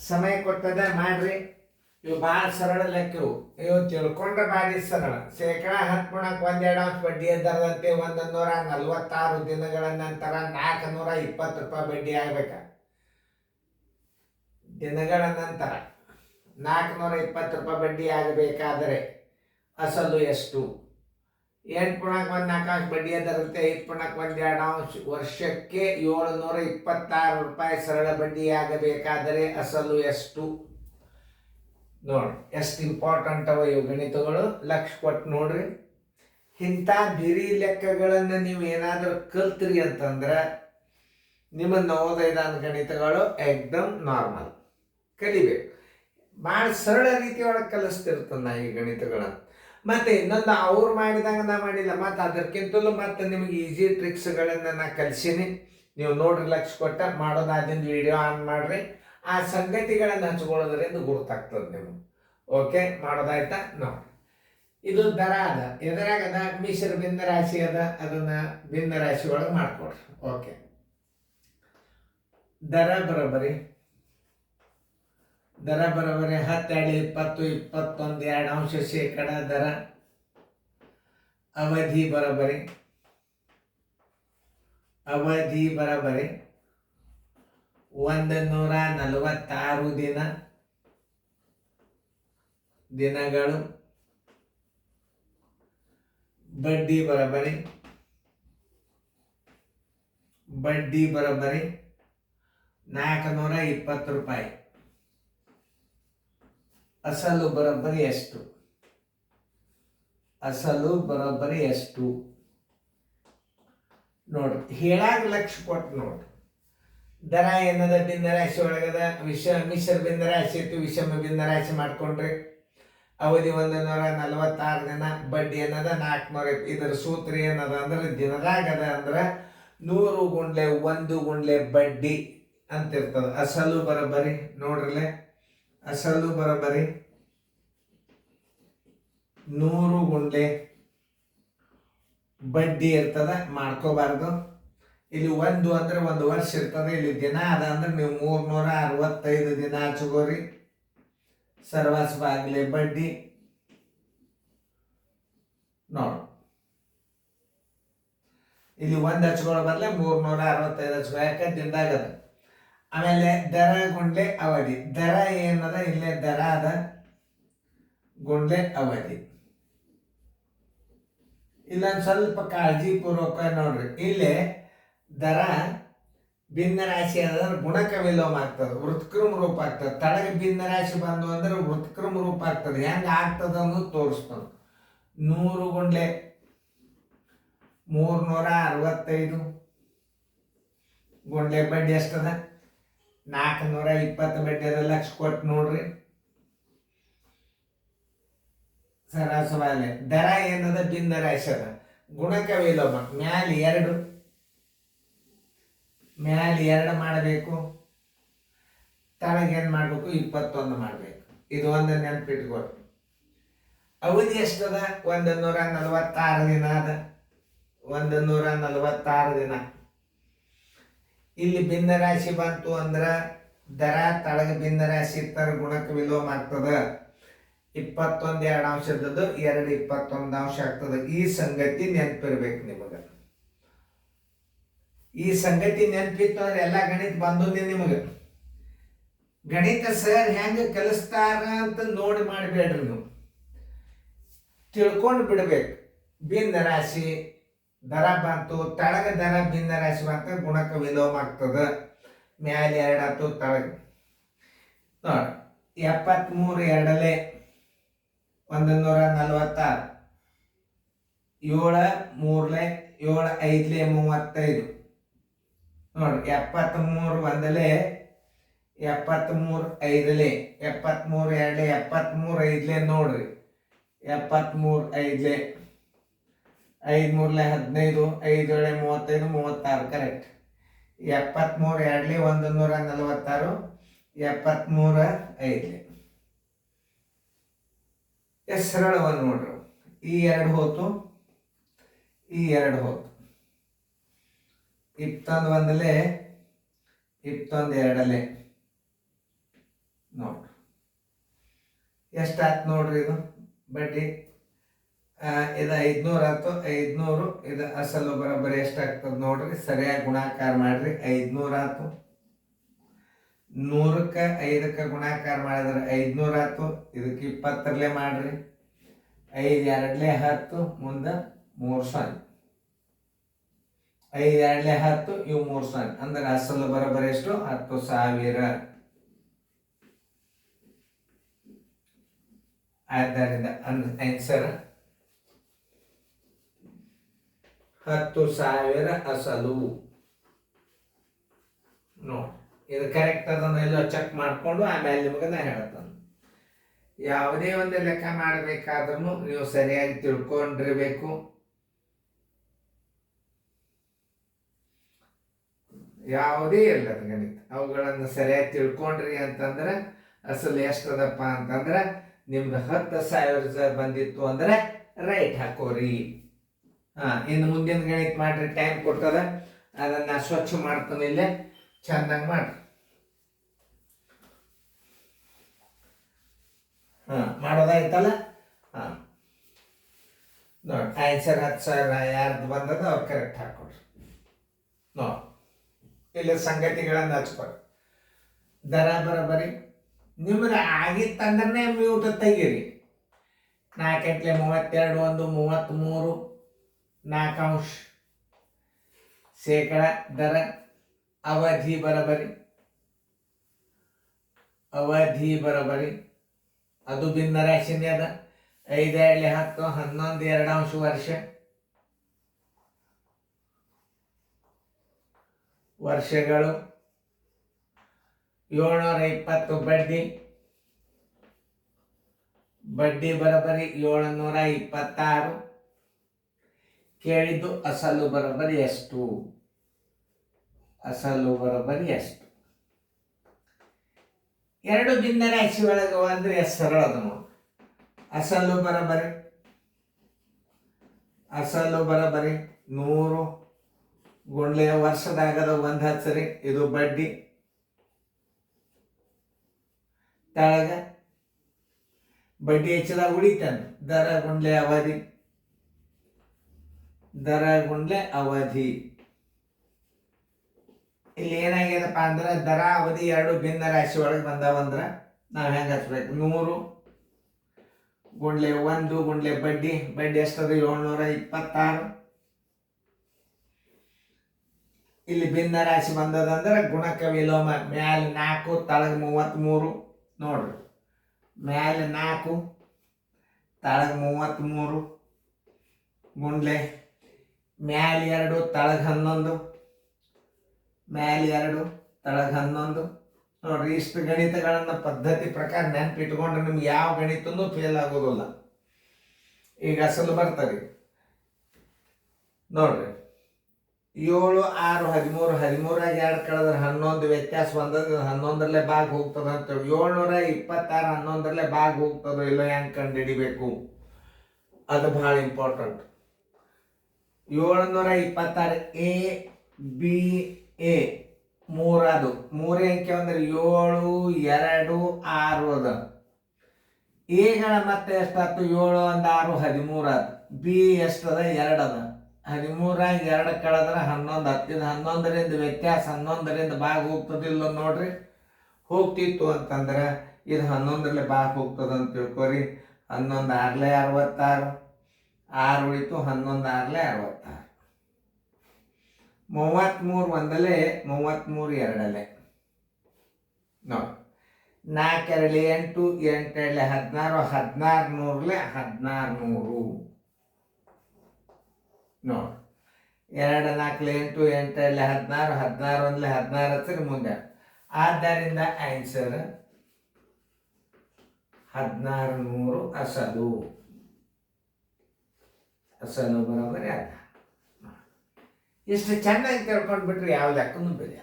ಸಮಯ ಕೊಟ್ಟದ ಮಾಡ್ರಿ. ಇವು ಭಾಳ ಸರಳ ಲೆಕ್ಕವು. ಇವು ತಿಳ್ಕೊಂಡ್ರೆ ಭಾರಿ ಸರಳ. 10% 1/2 ಬಡ್ಡಿಯ ದರದಂತೆ 146 ದಿನಗಳ ನಂತರ 420 ರೂಪಾಯಿ ಬಡ್ಡಿ ಆಗ್ಬೇಕ. ದಿನಗಳ ನಂತರ 420 ರೂಪಾಯಿ ಬಡ್ಡಿ ಆಗಬೇಕಾದರೆ ಅಸಲು ಎಷ್ಟು? 8.14 ಬಡ್ಡಿಯ ದರದಂತೆ 5.12 ವರ್ಷಕ್ಕೆ 726 ರೂಪಾಯಿ ಸರಳ ಬಡ್ಡಿ ಆಗಬೇಕಾದರೆ ಅಸಲು ಎಷ್ಟು? ನೋಡಿ ಎಷ್ಟು ಇಂಪಾರ್ಟೆಂಟ್ ಅವ ಇವು ಗಣಿತಗಳು. ಲಕ್ಷ ಕೊಟ್ಟು ನೋಡ್ರಿ. ಇಂಥ ಬಿರಿ ಲೆಕ್ಕಗಳನ್ನು ನೀವು ಏನಾದರೂ ಕಲ್ತ್ರಿ ಅಂತಂದ್ರೆ ನಿಮ್ಮ ನವೋದಯದ ಗಣಿತಗಳು ಎಕ್ದಮ್ ನಾರ್ಮಲ್ ಕಲಿಬೇಕು. ಭಾಳ ಸರಳ ರೀತಿಯೊಳಗೆ ಕಲಿಸ್ತಿರ್ತದೆ ನಾ ಈ ಗಣಿತಗಳನ್ನು. ಮತ್ತು ಇನ್ನೊಂದು ಅವ್ರು ಮಾಡಿದಂಗೆ ನಾ ಮಾಡಿಲ್ಲ, ಮತ್ತು ಅದಕ್ಕಿಂತಲೂ ಮತ್ತು ನಿಮಗೆ ಈಸಿ ಟ್ರಿಕ್ಸ್ಗಳನ್ನು ನಾ ಕಲಿಸೀನಿ. ನೀವು ನೋಡ್ರಿ, ಲಕ್ಷ ಕೊಟ್ಟ ಮಾಡೋದಾದಿಂದ ವಿಡಿಯೋ ಆನ್ ಮಾಡಿರಿ. ಆ ಸಂಗತಿಗಳನ್ನು ಹಚ್ಕೊಳ್ಳೋದ್ರಿಂದ ಗುರುತಾಗ್ತದೆ ನಿಮಗೆ. ಓಕೆ, ಮಾಡೋದಾಯ್ತಾ? ನೋಡಿ, ಇದು ದರ ಅದ. ಎದರಾಗದ? ಮಿಶ್ರ ಭಿನ್ನ ರಾಶಿ ಅದ. ಅದನ್ನು ಭಿನ್ನ ರಾಶಿ ಒಳಗೆ ಮಾಡ್ಕೊಡ್ರಿ. ಓಕೆ, ದರ ಬರೋಬ್ಬರಿ 10, 2, 20, 21, 2% ದರ. ಅವಧಿ ಬರೋಬ್ಬರಿ 146 ದಿನಗಳು. ಬಡ್ಡಿ ಬರೋಬ್ಬರಿ 420 ರೂಪಾಯಿ. ಅಸಲು ಬರೋಬ್ಬರಿ ಎಷ್ಟು? ನೋಡ್ರಿ, ಹೇಳಾಗ ಲಕ್ಷ ಕೊಟ್ಟು ನೋಡ್ರಿ. ದರ ಏನದ? ಭಿನ್ನ ರಾಶಿ ಒಳಗದ. ಮಿಶ್ರ ಭಿನ್ನ ರಾಶಿ ಇತ್ತು, ವಿಷಮ ಭಿನ್ನ ರಾಶಿ ಮಾಡ್ಕೊಂಡ್ರಿ. ಅವಧಿ 146 ದಿನ. ಬಡ್ಡಿ ಏನದ? 420. ಇದರ ಸೂತ್ರ ಏನದ ಅಂದ್ರೆ ದಿನದಾಗದ ಅಂದ್ರೆ 100 ಗುಂಡ್ಲೆ 1 ಗುಂಡ್ಲೆ ಬಡ್ಡಿ ಅಂತ ಇರ್ತದ. ಅಸಲು ಬರೋಬ್ಬರಿ ನೋಡ್ರಲೆ, ಅಸಲು ಬರೋಬ್ಬರಿ 100 ಗುಂಡ್ಲೆ ಬಡ್ಡಿ ಇರ್ತದ. ಮಾಡ್ಕೋಬಾರ್ದು. ಇಲ್ಲಿ 1 ಅಂದ್ರೆ 1 ವರ್ಷ ಇರ್ತದೆ. ಇಲ್ಲಿ ದಿನ ಅದ ಅಂದ್ರೆ ನೀವು 365 ದಿನ ಹಚ್ಕೋರಿ. ಸರ್ವಸ್ವಾಗ್ಲಿ ಬಡ್ಡಿ ನೋಡು. ಇಲ್ಲಿ 1 ಹಚ್ಕೊಳ್ಳೋ ಬದಲೇ 365 ಹಚ್ಕೋ. ಯಾಕೆ? ದಿನದಾಗದ. ಆಮೇಲೆ ದರ ಗುಂಡ್ಲೆ ಅವಧಿ. ದರ ಏನದ? ಇಲ್ಲೇ ದರ ಅದ, ಗುಂಡ್ಲೆ ಅವಧಿ. ಇಲ್ಲೊಂದು ಸ್ವಲ್ಪ ಕಾಳಜಿ ಪೂರ್ವಕ ನೋಡ್ರಿ. ಇಲ್ಲೇ ದರ ಭಿನ್ನ ರಾಶಿ ಅಂದ್ರೆ ಗುಣಕ ವಿಲೋಮ ಆಗ್ತದೆ, ವೃತ್ಕೃಮ ರೂಪ ಆಗ್ತದೆ. ತಳಗ ಭಿನ್ನ ರಾಶಿ ಬಂದು ಅಂದ್ರೆ ವೃತ್ಕೃಮ ರೂಪ ಆಗ್ತದೆ. ಹೆಂಗೆ ಆಗ್ತದ ಅನ್ನೋದು ತೋರಿಸ್ತದೆ. 100 ಗುಂಡ್ಲೆ 365 ಗುಂಡ್ಲೆ ಬಡ್ಡಿ ಎಷ್ಟದ? 420 ಬಡ್ಡಿ ಅದ. ಲಕ್ಷ ಕೊಟ್ಟು ನೋಡ್ರಿ. ಸರಾಸರಿ ದರ ಏನದ? ಭಿನ್ನ ರಾಶಿ ಅದ, ಗುಣಕ ವಿಲೋಮ. ಮ್ಯಾಲೆ 2 ಮಾಡಬೇಕು. ತಳಗೇನು ಮಾಡಬೇಕು? 21 ಮಾಡಬೇಕು. ಇದು ಒಂದು ನೆನಪಿಟ್ಕೊಳ್ರಿ. ಅವಧಿ ಎಷ್ಟದ? 146 ದಿನ ಅದ. 146 ದಿನ. ಇಲ್ಲಿ ಭಿನ್ನ ರಾಶಿ ಬಂತು ಅಂದ್ರೆ ದರ ತಳಗ ಭಿನ್ನ ರಾಶಿ ಇರ್ತಾರೆ, ಗುಣಕ ವಿಲೋಮ ಆಗ್ತದ. 21 2 21 ಆಗ್ತದೆ. ಈ ಸಂಗತಿ ನೆನಪಿರ್ಬೇಕು ನಿಮಗೆ. ಈ ಸಂಗತಿ ನೆನಪಿತ್ತು ಅಂದ್ರೆ ಎಲ್ಲ ಗಣಿತ ಬಂದು ನಿಮಗೆ. ಗಣಿತ ಸರ್ ಹೆಂಗೆ ಕಲಿಸ್ತಾರ ಅಂತ ನೋಡಿ ಮಾಡಬೇಡ್ರಿ. ನೀವು ತಿಳ್ಕೊಂಡು ಬಿಡ್ಬೇಕು. ಭಿನ್ನ ರಾಶಿ ದರ ಬಂತು, ತಳಗ ದರ ಭಿನ್ನ ರಾಶಿ ಬಂತ, ಗುಣಕ ವಿಲೋಮ ಆಗ್ತದ. ಮ್ಯಾಲೆ 2 ಆಯ್ತು, ತಳಗ ನೋಡಿ 73 2 146. 7 3 7 5 35 ನೋಡ್ರಿ. 73 1 73 5 73 2 73 5 ನೋಡ್ರಿ. 73 5 5 3 15 5 7 35 36 ಕರೆಕ್ಟ್. 73 2 146 73 5. ಎಷ್ಟು ಸರಳವ ನೋಡ್ರಿ. ಈ 2 ಹೋತು, ಈ 2 ಹೋತು. 21 1 21 2 ಎಷ್ಟಾಯ್ತು ನೋಡ್ರಿ ಇದು ಬಡ್ಡಿ. ಇದು 500 ಆಯ್ತು. 500 ಇದು ಅಸಲು ಬರೋಬ್ಬರಿ ಎಷ್ಟಾಗ್ತದೆ ನೋಡ್ರಿ, ಸರಿಯಾಗಿ ಗುಣಾಕಾರ ಮಾಡ್ರಿ. 500 ಆಯ್ತು. 100ಕ್ಕೆ 5ಕ್ಕೆ ಗುಣಾಕಾರ ಮಾಡಿದ್ರೆ 500 ಆಯ್ತು. ಇದಕ್ಕೆ 20ರಲ್ಲೇ ಮಾಡ್ರಿ. 5 2 10 ಮುಂದೆ 3 0. 5 2 10 ಇವು 3 0 ಅಂದ್ರೆ ಅಸಲು ಬರೋಬ್ಬರಿ ಎಷ್ಟು? 10,000. ಆದ್ದರಿಂದ ಆನ್ಸರ್ 10,000 ಅಸಲು. ನೋಡಿ ಇದು ಕರೆಕ್ಟ್ ಅದನ್ನ ಎಲ್ಲ ಚೆಕ್ ಮಾಡಿಕೊಂಡು ಆಮೇಲೆ ನಿಮಗೆ ನಾ ಹೇಳ್ತಾನೆ. ಯಾವುದೇ ಒಂದು ಲೆಕ್ಕ ಮಾಡಬೇಕಾದ್ರೂ ನೀವು ಸರಿಯಾಗಿ ತಿಳ್ಕೊಂಡಿರ್ಬೇಕು. ಯಾವುದೇ ಇಲ್ಲದ ಗಣಿತ ಅವುಗಳನ್ನು ಸರಿಯಾಗಿ ತಿಳ್ಕೊಂಡ್ರಿ ಅಂತಂದ್ರೆ ಅಸಲು ಎಷ್ಟದಪ್ಪ ಅಂತಂದ್ರೆ ನಿಮ್ದು 10,000 ಬಂದಿತ್ತು ಅಂದ್ರೆ ರೈಟ್ ಹಾಕೋರಿ. ಇನ್ನು ಮುಂದಿನ ಗಣಿತ ಮಾಡ್ರಿ, ಟೈಮ್ ಕೊಡ್ತದ. ಅದನ್ನ ಸ್ವಚ್ಛ ಮಾಡ್ತಾನೆ ಇಲ್ಲೇ ಚಂದಂಗೆ ಮಾಡ್ರಿ. ಮಾಡೋದಾಯ್ತಲ್ಲ. ನೋಡಿ ಆನ್ಸರ್ 10,000 ಯಾರ್ದು ಬಂದದ ಅವ್ರು ಕರೆಕ್ಟ್ ಹಾಕೊಡ್ರಿ. ನೋಡಿ ಇಲ್ಲಿ ಸಂಗತಿಗಳನ್ನು ಹಚ್ಕೊಡ್ರಿ. ದರ ಬರೋಬ್ಬರಿ ನಿಮ್ದು ಆಗಿತ್ತಂದ್ರೆ ಮ್ಯೂಟ್ ತೆಗೀರಿ. 4 × 32 1 33 4 ಶೇಕಡ. ದರ ಅವಧಿ ಬರೋಬ್ಬರಿ. ಅವಧಿ ಬರೋಬ್ಬರಿ ಅದು ಭಿನ್ನ ರಾಶಿನೇ ಅದ. 5 2 10 11 2 ವರ್ಷ. ವರ್ಷಗಳು 720 ಬಡ್ಡಿ. ಬಡ್ಡಿ ಬರೋಬ್ಬರಿ 726. ಕೇಳಿದ್ದು ಅಸಲು ಬರೋಬ್ಬರಿ ಎಷ್ಟು? ಅಸಲು ಬರೋಬ್ಬರಿ ಎಷ್ಟು? ಎರಡು ಭಿನ್ನ ರಾಶಿ ಒಳಗೆ ಅಂದ್ರೆ ಎಷ್ಟು ಸರಳ ಅದು ನೋಡಿ. ಅಸಲು ಬರೋಬ್ಬರಿ 100 ಗುಂಡ್ಲೆ ವರ್ಷದಾಗದ 1 ಹಚ್ಚರಿ. ಇದು ಬಡ್ಡಿ. ತೆಳಗ ಬಡ್ಡಿ ಹೆಚ್ಚಿದಾಗ ಉಳಿತಾನೆ. ದರ ಗುಂಡ್ಲೆ ಅವಧಿ. ದರ ಗುಂಡ್ಲೆ ಅವಧಿ. ಇಲ್ಲಿ ಏನಾಗ್ಯದಪ್ಪ ಅಂದ್ರೆ ದರ ಅವಧಿ ಎರಡು ಭಿನ್ನ ರಾಶಿ ಒಳಗೆ ಬಂದಾವಂದ್ರೆ ನಾವು ಹೆಂಗೆ ಹಚ್ಬೇಕು? 100 ಗುಂಡ್ಲೆ 1 ಗುಂಡ್ಲೆ ಬಡ್ಡಿ. ಬಡ್ಡಿ ಎಷ್ಟದ? 726. ಇಲ್ಲಿ ಭಿನ್ನ ರಾಶಿ ಬಂದದಂದ್ರೆ ಗುಣಕ ವಿಲೋಮ. ಮ್ಯಾಲ 4 ತಳಗ 33. ನೋಡ್ರಿ ಮ್ಯಾಲ 4 ತಳಗ 33 ಗುಂಡ್ಲೆ ಮ್ಯಾಲ 2 ತಳಗ 11. ಮ್ಯಾಲ 2 ತಳಗ 11. ನೋಡ್ರಿ ಇಷ್ಟು ಗಣಿತಗಳನ್ನ ಪದ್ಧತಿ ಪ್ರಕಾರ ನೆನಪಿಟ್ಕೊಂಡ್ರೆ ನಿಮ್ಗೆ ಯಾವ ಗಣಿತನೂ ಫೇಲ್ ಆಗೋದಿಲ್ಲ. ಈಗ ಅಸಲು ಬರ್ತದೆ ನೋಡ್ರಿ. 7 6 13. 13 2 ಕಳೆದ್ರೆ 11 ವ್ಯತ್ಯಾಸ ಬಂದದ. 11ರಲ್ಲೇ ಭಾಗ ಹೋಗ್ತದ ಅಂತೇಳಿ 726 11ರಲ್ಲೇ ಭಾಗ ಹೋಗ್ತದೋ ಇಲ್ಲ ಹೆಂಗೆ ಕಂಡು ಹಿಡಿಬೇಕು? ಅದು ಭಾಳ ಇಂಪಾರ್ಟೆಂಟ್. 726 ಎ ಬಿ ಎ 3 ಅದು 3 ಅಂಕೆ ಅಂದ್ರೆ 7 2 6 ಅದ. ಎಗಳ ಮತ್ತೆ ಎಷ್ಟಾಯ್ತು? 7 1 6 13 ಆಯ್ತು. ಬಿ ಎಷ್ಟದ? 2 ಅದ. 13 2 ಕಳೆದ್ರೆ 11 ಹತ್ತಿದ. 11ರಿಂದ ವ್ಯತ್ಯಾಸ 11ರಿಂದ ಭಾಗ ಹೋಗ್ತದಿಲ್ಲ ನೋಡ್ರಿ. ಹೋಗ್ತಿತ್ತು ಅಂತಂದ್ರೆ ಇದು 11ರಲ್ಲೇ ಭಾಗ ಹೋಗ್ತದ ಅಂತ ತಿಳ್ಕೊರಿ. 11 6 66. 6 ಉಳಿತು. 11 6 66. 33 1 33 2 ನೋಡಿ. 4 2 8 8 2 16 16 100 16 100 ನೋಡಿ. 2 4 8 8 2 16 16 1 16 ಹತ್ತಿರ ಮುಂದೆ. ಆದ್ದರಿಂದ ಆನ್ಸರ್ 1600 ಅಸಲು. ಅಸಲು ಬರೋಬರಿ ಅದ. ಇಷ್ಟು ಚೆನ್ನಾಗಿ ತಿಳ್ಕೊಂಡ್ಬಿಟ್ರೆ ಯಾವ ಲೆಕ್ಕನೂ ಬೆಲೆ.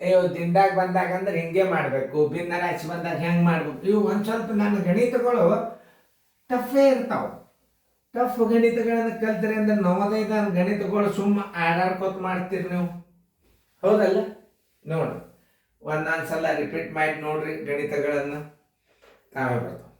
ಅಯ್ಯೋ ದಿನದಾಗ ಬಂದಾಗ ಅಂದ್ರೆ ಹಿಂಗೆ ಮಾಡಬೇಕು, ಭಿನ್ನ ರಾಶಿ ಬಂದಾಗ ಹೆಂಗೆ ಮಾಡ್ಬೇಕು. ಇವು ಒಂದು ಸ್ವಲ್ಪ ನನ್ನ ಗಣಿತಗಳು ಟಫೇ ಇರ್ತಾವೆ. ಟಫ್ ಗಣಿತಗಳನ್ನು ಕಲ್ತ್ರಿ ಅಂದ್ರೆ ನವೋದಯದ ಗಣಿತಗಳು ಸುಮ್ಮ ಆಡಾಡ್ಕೋತ ಮಾಡ್ತೀರಿ ನೀವು, ಹೌದಲ್ಲ? ನೋಡ್ರಿ ಒಂದೊಂದು ಸಲ ರಿಪೀಟ್ ಮಾಡಿ ನೋಡ್ರಿ ಗಣಿತಗಳನ್ನು. ತಾವೇ ಬರ್ತಾವೆ.